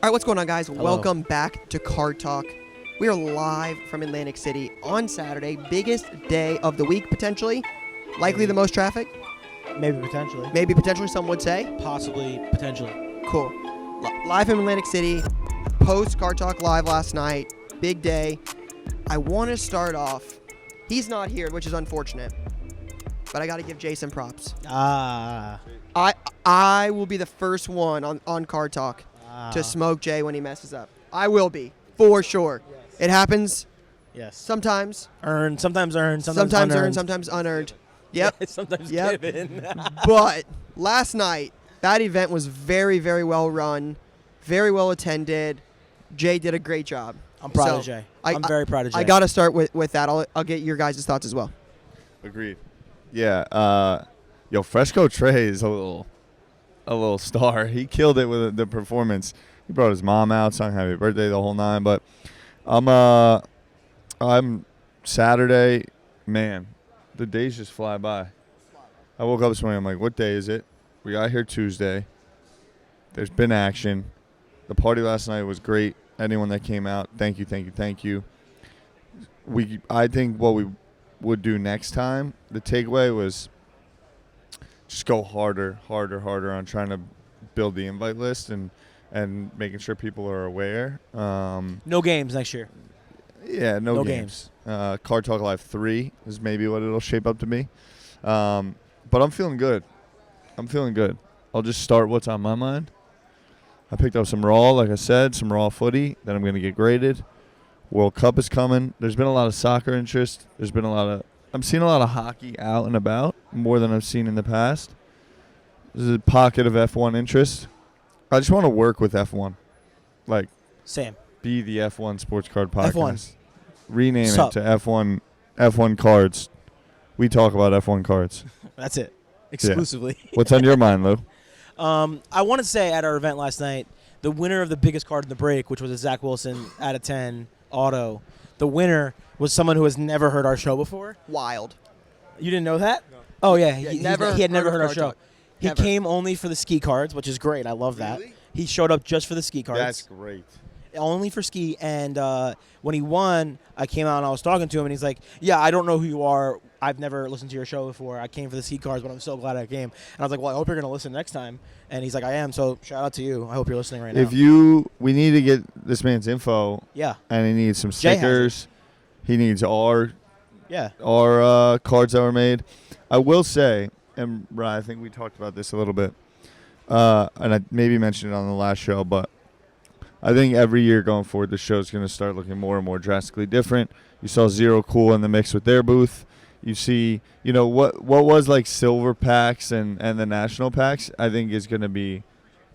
All right, what's going on, guys? Hello. Welcome back to Card Talk. We are live from Atlantic City on Saturday, biggest day of the week, potentially. Likely the most traffic. Maybe potentially. Maybe potentially, some would say. Possibly, potentially. Cool. Live from Atlantic City, post Card Talk live last night, big day. I want to start off. He's not here, which is unfortunate, but I got to give Jason props. I will be the first one on Card Talk to smoke Jay when he messes up. I will be, for sure. Yes. It happens. Yes. Sometimes. Sometimes earned, sometimes unearned. Earned, sometimes unearned. Yep. Yeah, sometimes yep. given. But last night, that event was very, very well run, very well attended. Jay did a great job. I'm proud of Jay. I'm very proud of Jay. I got to start with that. I'll get your guys' thoughts as well. Agreed. Yeah. Fresco Trey is a little star. He killed it with the performance. He brought his mom out, sung happy birthday, the whole nine. But I'm Saturday, man. The days just fly by. I woke up this morning. I'm like, what day is it? We got here Tuesday. There's been action. The party last night was great. Anyone that came out, thank you. I think what we would do next time, the takeaway was just go harder on trying to build the invite list and making sure people are aware. No games next year. Yeah, no games. Card Talk Live 3 is maybe what it'll shape up to be. But I'm feeling good. I'll just start what's on my mind. I picked up some raw, like I said, some raw footy that I'm going to get graded. World Cup is coming. There's been a lot of soccer interest. I'm seeing a lot of hockey out and about, more than I've seen in the past. There's a pocket of F1 interest. I just want to work with F1. Same. Be the F1 Sports Card Podcast. F1. Rename it to F1 Cards. We talk about F1 cards. That's it. Exclusively. Yeah. What's on your mind, Lou? I want to say at our event last night, the winner of the biggest card in the break, which was a Zach Wilson out of 10 auto, the winner was someone who has never heard our show before. Wild. You didn't know that? No. Oh, yeah. He had never heard our show. He Never. Came only for the ski cards, which is great. I love that. Really? He showed up just for the ski cards. That's great. Only for ski. And when he won, I came out and I was talking to him, and he's like, yeah, I don't know who you are. I've never listened to your show before. I came for the ski cards, but I'm so glad I came. And I was like, well, I hope you're going to listen next time. And he's like, I am. So shout out to you. I hope you're listening right now. We need to get this man's info. Yeah. And he needs some stickers. He needs our cards that were made. I will say, and Ryan, I think we talked about this a little bit, and I maybe mentioned it on the last show, but I think every year going forward, the show's going to start looking more and more drastically different. You saw Zero Cool in the mix with their booth. You see, what was like silver packs and the national packs, I think is going to be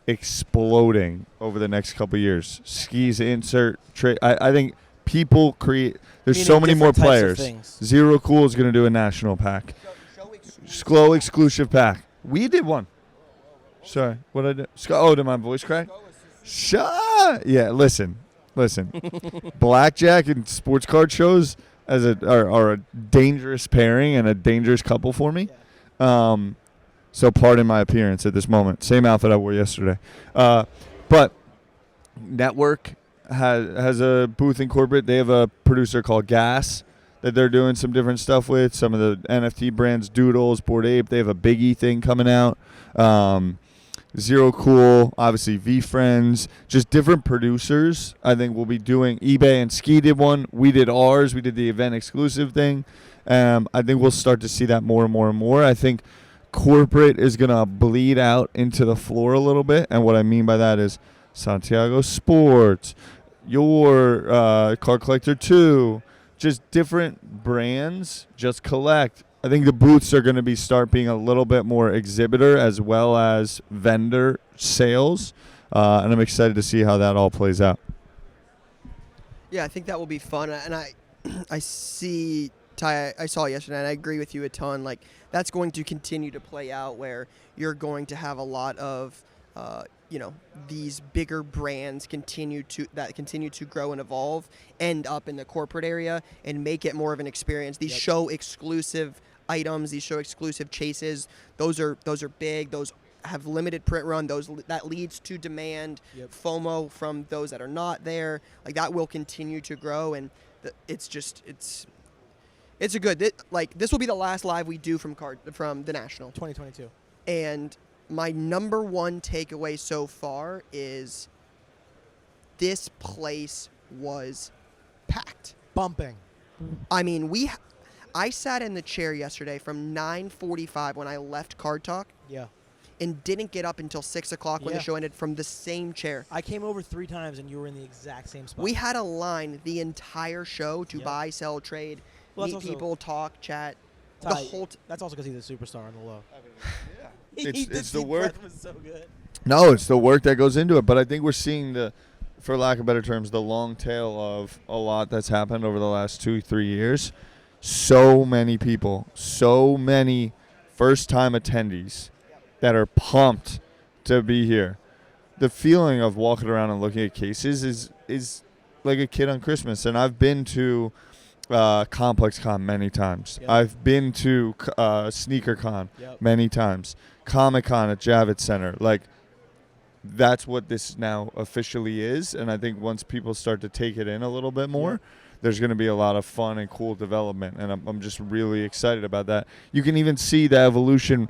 exploding over the next couple of years. Skis, insert, trade. I think people create. There's so many more players. Zero Cool is going to do a national pack. Glow exclusive pack. We did one. Sorry, what I did? Did my voice crack? Shut. Yeah, listen. Blackjack and sports card shows are a dangerous pairing and a dangerous couple for me. So pardon my appearance at this moment. Same outfit I wore yesterday. But Network has a booth in corporate. They have a producer called Gas that they're doing some different stuff with. Some of the NFT brands, Doodles, Bored Ape, they have a Biggie thing coming out. Zero Cool, obviously V-Friends, just different producers. I think we'll be doing. eBay and Ski did one. We did ours. We did the event exclusive thing. I think we'll start to see that more and more and more. I think corporate is going to bleed out into the floor a little bit. And what I mean by that is Santiago Sports, your Card Collector 2, just different brands, just collect. I think the booths are going to start being a little bit more exhibitor as well as vendor sales, and I'm excited to see how that all plays out. Yeah, I think that will be fun, and I see Ty. I saw it yesterday, and I agree with you a ton. Like that's going to continue to play out where you're going to have a lot of these bigger brands continue to grow and evolve, end up in the corporate area and make it more of an experience. These show exclusive items, these show exclusive chases, those are big. Those have limited print run. That leads to demand, FOMO from those that are not there. Like that will continue to grow, and it's a good. This will be the last live we do from the National 2022. And my number one takeaway so far is this place was packed. Bumping. I mean, I sat in the chair yesterday from 9:45 when I left Card Talk. Yeah. And didn't get up until 6 o'clock when the show ended from the same chair. I came over 3 times and you were in the exact same spot. We had a line the entire show to buy, sell, trade, meet people, talk, chat. That's also because he's a superstar on the low. I mean, it's the work. Was so good. No, it's the work that goes into it. But I think we're seeing for lack of better terms, the long tail of a lot that's happened over the last 2-3 years. So many people, so many first-time attendees that are pumped to be here. The feeling of walking around and looking at cases is like a kid on Christmas. And I've been to Complex Con many times. Yep. I've been to Sneaker Con many times. Comic Con at Javits Center. Like, that's what this now officially is. And I think once people start to take it in a little bit more, there's going to be a lot of fun and cool development. And I'm just really excited about that. You can even see the evolution.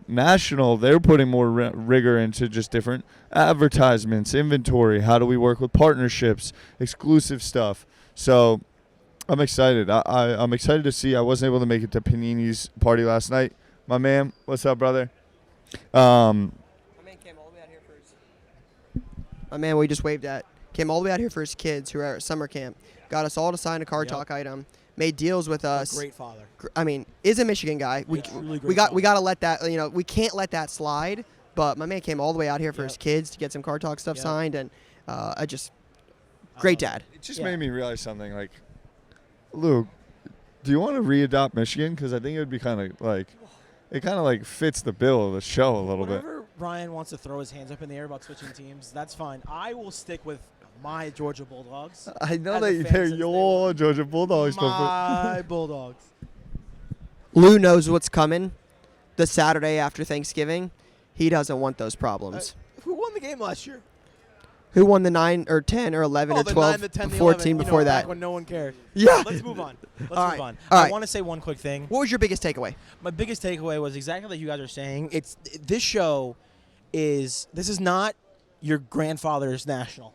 National, they're putting more rigor into just different advertisements, inventory. How do we work with partnerships, exclusive stuff? So I'm excited. I'm excited to see. I wasn't able to make it to Panini's party last night. My man, what's up, brother? My man came all the way out here for his... My man, we just waved at, came all the way out here for his kids who are at summer camp. Got us all to sign a Card Talk item. Made deals with us. Great father. I mean, is a Michigan guy. We got to let that, we can't let that slide. But my man came all the way out here for his kids to get some Card Talk stuff signed, and great dad. It just made me realize something. Like, Luke, do you want to re-adopt Michigan? Because I think it would be it kind of fits the bill of the show a little bit. Whenever Ryan wants to throw his hands up in the air about switching teams, that's fine. I will stick with my Georgia Bulldogs. I know that they're your Georgia Bulldogs. My Bulldogs. Lou knows what's coming the Saturday after Thanksgiving. He doesn't want those problems. Who won the game last year? Who won the 9 or 10 or 11 or 12 the 10, the 14 before that? Back when no one cared. Yeah. Let's move on. All right. I want to say one quick thing. What was your biggest takeaway? My biggest takeaway was exactly like you guys are saying. This show this is not your grandfather's National.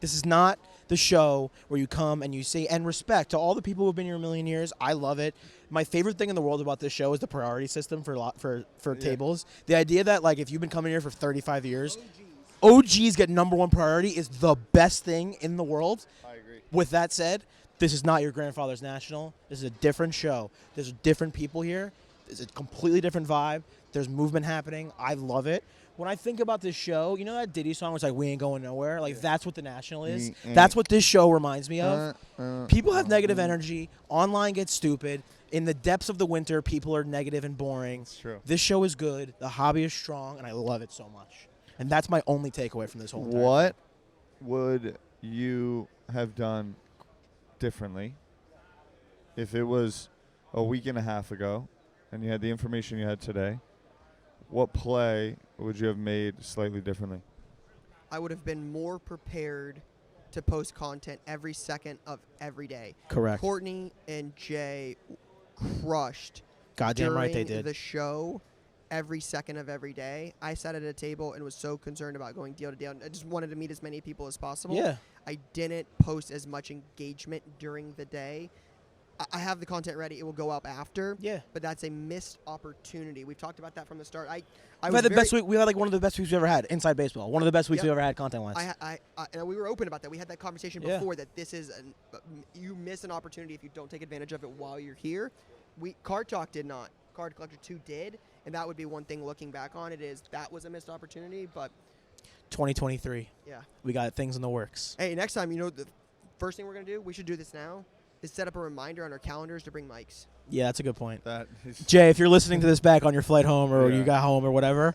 This is not the show where you come and you say, and respect to all the people who have been here a million years. I love it. My favorite thing in the world about this show is the priority system for tables. The idea that if you've been coming here for 35 years, OGs get number one priority is the best thing in the world. I agree. With that said, this is not your grandfather's National. This is a different show. There's different people here. There's a completely different vibe. There's movement happening. I love it. When I think about this show, you know that Diddy song was we ain't going nowhere? That's what the National is. That's what this show reminds me of. People have negative energy. Online gets stupid. In the depths of the winter, people are negative and boring. That's true. This show is good. The hobby is strong, and I love it so much. And that's my only takeaway from this whole entire What thing. would you have done differently if it was a week and a half ago and you had the information you had today? What play would you have made slightly differently? I would have been more prepared to post content every second of every day. Correct. Courtney and Jay crushed Goddamn right they during did. the show every second of every day. I sat at a table and was so concerned about going deal to deal. I just wanted to meet as many people as possible. Yeah. I didn't post as much engagement during the day. I have the content ready. It will go up after. Yeah. But that's a missed opportunity. We've talked about that from the start. We've had the best week. We had one of the best weeks we've ever had inside baseball. One of the best weeks we've ever had content-wise. And we were open about that. We had that conversation before that this is you miss an opportunity if you don't take advantage of it while you're here. Card Talk did not. Card Collector 2 did, and that would be one thing looking back on it is that was a missed opportunity. But 2023. Yeah. We got things in the works. Hey, next time, the first thing we're gonna do, we should do this now, is set up a reminder on our calendars to bring mics. Yeah, that's a good point. Jay, if you're listening to this back on your flight home or you got home or whatever,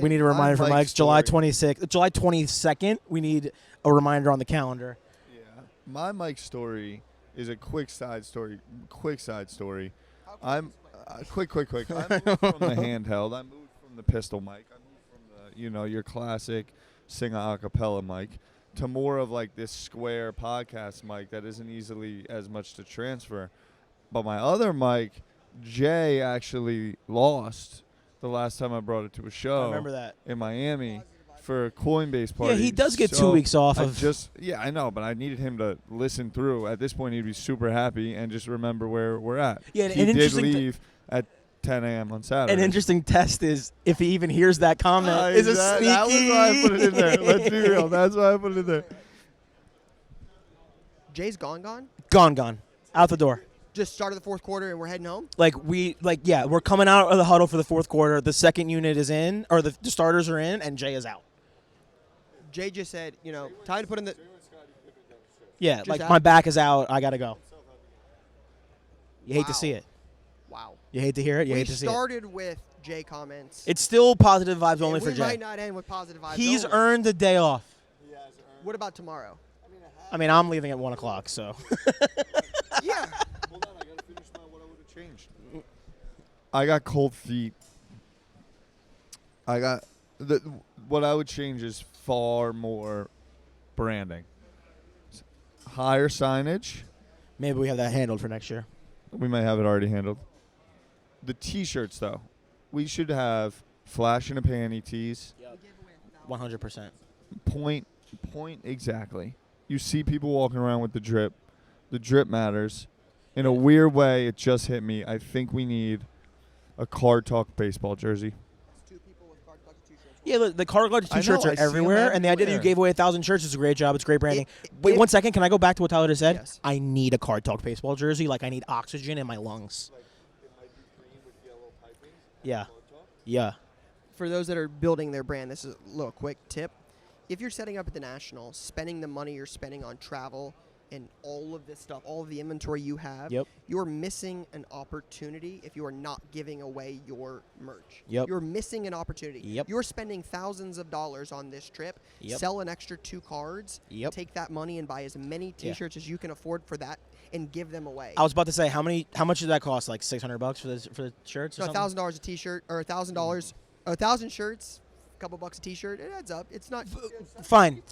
we need a reminder for mics. July 26th, July 22nd, we need a reminder on the calendar. Yeah. My mic story is a quick side story. I'm quick. I moved from the handheld. I moved from the pistol mic. I moved from your classic sing a cappella mic to more of like this square podcast mic that isn't easily as much to transfer. But my other mic, Jay actually lost the last time I brought it to a show. I remember that. In Miami for a Coinbase party. Yeah, he does get 2 So weeks off I of. I know, but I needed him to listen through. At this point, he'd be super happy and just remember where we're at. Yeah, he an did interesting leave at 10 a.m. on Saturday. An interesting test is if he even hears that comment. Is a sneaky. That was why I put it in there. Let's be real. That's why I put it in there. Jay's gone? Gone. Out the door. Just started the fourth quarter and we're heading home? We're coming out of the huddle for the fourth quarter. The second unit is in, or the starters are in, and Jay is out. Jay just said, time to put in the... Yeah, Just like out? my back is out. I got to go. You hate to Wow. see it. Wow. You hate to hear it. You We hate to see it. started with Jay comments. It's still positive vibes only And for we Jay. might not end with positive vibes He's only. earned the day off. What about tomorrow? I mean, I'm leaving at 1 o'clock, so. Yeah. Hold on, I got to finish what I would have changed. I got cold feet. What I would change is far more branding. Higher signage. Maybe we have that handled for next year. We might have it already handled. The T-shirts, though. We should have flash in a panty tees. 100%. Point exactly. You see people walking around with the drip. The drip matters. In a weird way, it just hit me. I think we need a Card Talk baseball jersey. Yeah, look, the Card Talk I know, T-shirts I are see 'em everywhere, and the idea that you everywhere. gave away 1,000 shirts is a great job. It's great branding. Wait It- 1 second. Can I go back to what Tyler just said? Yes. I need a Card Talk baseball jersey. Like I need oxygen in my lungs. Yeah. Yeah. For those that are building their brand, this is a little quick tip. If you're setting up at the National, spending the money you're spending on travel and all of this stuff, all of the inventory you have, Yep. you're missing an opportunity if you are not giving away your merch. Yep. You're missing an opportunity. Yep. You're spending thousands of dollars on this trip. Yep. Sell an extra 2 cards. Yep. Take that money and buy as many T-shirts as you can afford for that and give them away. I was about to say how much did that cost? Like $600 for the shirts? Or So something? $1,000 a T-shirt or $1,000, 1,000 shirts, a couple bucks a T-shirt. It adds up. It's not. Fine.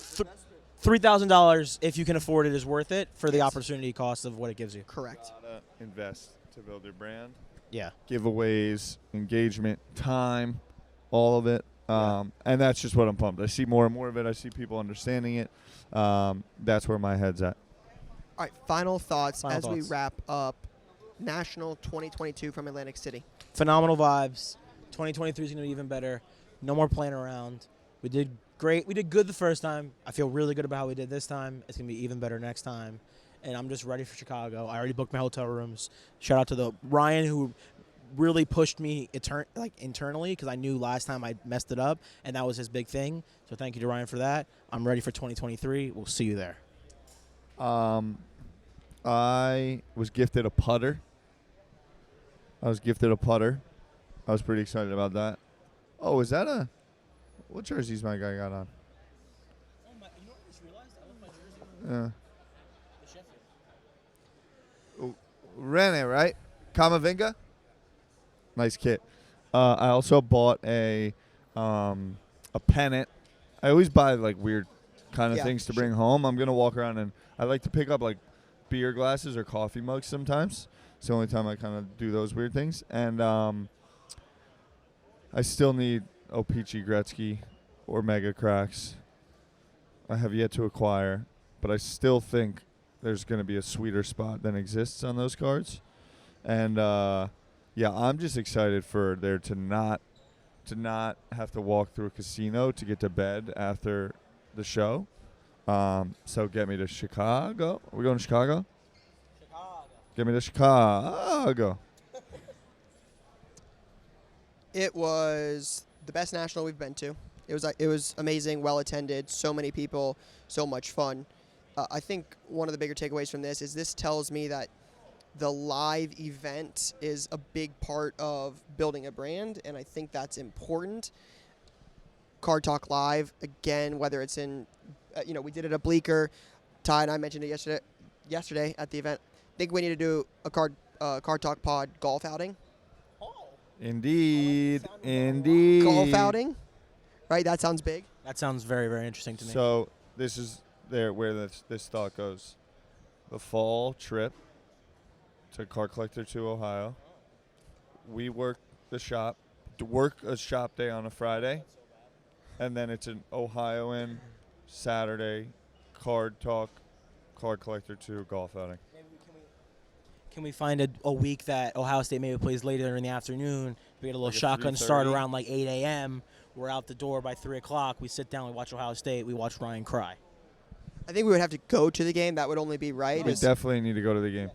$3,000 if you can afford it is worth it for the Yes. opportunity cost of what it gives you. Correct. Invest to build your brand. Yeah. Giveaways, engagement, time, all of it. And that's just what I'm pumped. I see more and more of it. I see people understanding it. That's where my head's at. All right, final thoughts Final as we thoughts. wrap up National 2022 from Atlantic City. Phenomenal vibes. 2023 is going to be even better. No more playing around. We did great. We did good the first time. I feel really good about how we did this time. It's going to be even better next time. And I'm just ready for Chicago. I already booked my hotel rooms. Shout out to the Ryan who really pushed me internally because I knew last time I messed it up, and that was his big thing. So thank you to Ryan for that. I'm ready for 2023. We'll see you there. I was gifted a putter. I was pretty excited about that. Oh, is that what jerseys my guy got on? Oh, you know what I just realized? I left my jersey Yeah. Rene, right? Kamavinga? Nice kit. I also bought a pennant. I always buy like weird kind of things to bring home. I'm gonna walk around and I like to pick up like beer glasses or coffee mugs sometimes. It's the only time I kind of do those weird things. And I still need O-Pee-Chee Gretzky or Mega Cracks. I have yet to acquire, but I still think there's going to be a sweeter spot than exists on those cards. And I'm just excited for there to not have to walk through a casino to get to bed after the show. So get me to Chicago. Are we going to Chicago? Get me to Chicago. It was the best national we've been to. It was amazing, well attended, so many people, so much fun. I think one of the bigger takeaways from this is this tells me that the live event is a big part of building a brand, and I think that's important. Card Talk Live, again, whether it's in, we did it at Bleecker. Ty and I mentioned it yesterday at the event. I think we need to do a Card Talk Pod golf outing. Indeed. Golf outing. right? That sounds big. That sounds very, very interesting to me. So this is where this thought goes. The fall trip to Card Collector 2 Ohio. We work a shop day on a Friday, and then it's an Ohioan Saturday card talk, Card Collector 2 golf outing. Can we find a week that Ohio State maybe plays later in the afternoon? We get a little Like a shotgun start 3:30? around like 8 a.m. We're out the door by 3 o'clock. We sit down, we watch Ohio State, we watch Ryan cry. I think we would have to go to the game. That would only be right. We Is definitely need to go to the game.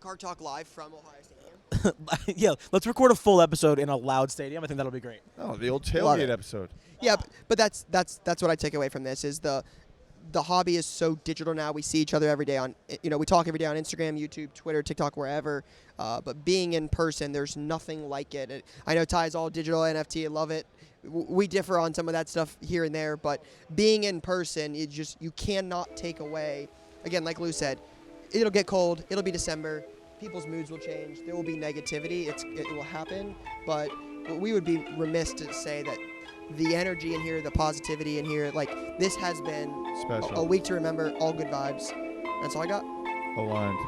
Car Talk Live from Ohio Stadium. Yeah, let's record a full episode in a loud stadium. I think that'll be great. Oh, the old Love tailgate it. episode. Yeah, but that's what I take away from this is the hobby is so digital now. We see each other every day we talk every day on Instagram, YouTube, Twitter, TikTok, wherever. But being in person, there's nothing like it. I know Ty's all digital NFT. I love it. We differ on some of that stuff here and there, but being in person, you cannot take away. Again, like Lou said, it'll get cold. It'll be December. People's moods will change. There will be negativity. It will happen. But we would be remiss to say that the energy in here, the positivity in here, like this has been Special. a week to remember. All good vibes. That's all I got. Aligned.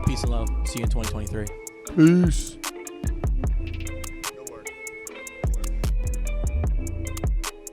Peace and love. See you in 2023. Peace.